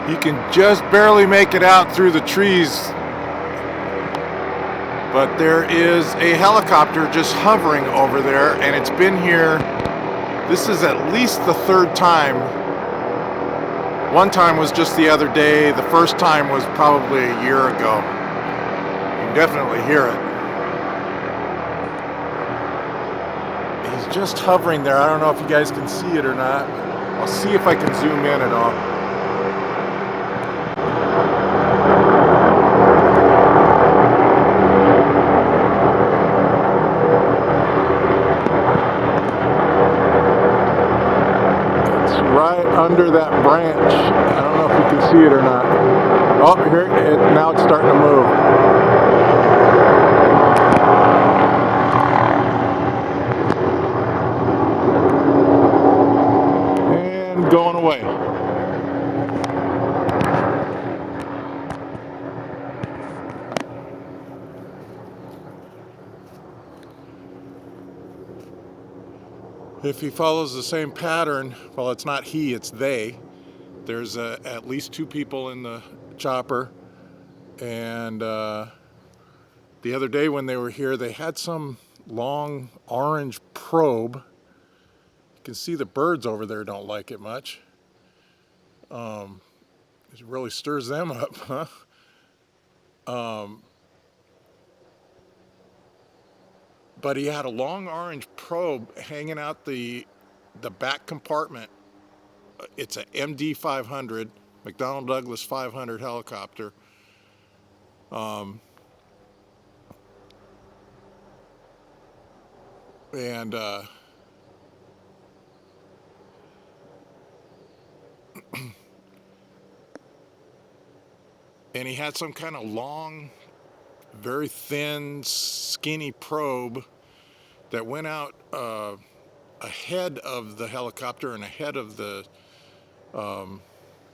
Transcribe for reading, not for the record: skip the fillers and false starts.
He can just barely make it out through the trees, but there is a helicopter just hovering over there, and it's been here. This is at least the third time. One time was just the other day. The first time was probably a year ago. You can definitely hear it. He's just hovering there. I don't know if you guys can see it or not. I'll see if I can zoom in at all. Right under that branch. I don't know if you can see it or not. Oh, here, now it's starting to move. And going away. If he follows the same pattern, well, it's not he, it's they. There's at least two people in the chopper. And the other day when they were here, they had some long orange probe. You can see the birds over there don't like it much. It really stirs them up, huh? But he had a long orange probe hanging out the back compartment. It's a MD 500, McDonnell Douglas 500 helicopter. And and he had some kind of long, very thin, skinny probe that went out ahead of the helicopter and ahead of the